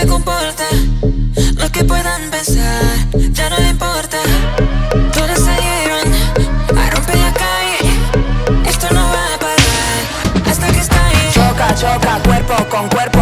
se comporta. Lo que puedan pensar ya no le importa. Todos salieron a romper la calle. Esto no va a parar hasta que estalle. Choca, choca, cuerpo con cuerpo.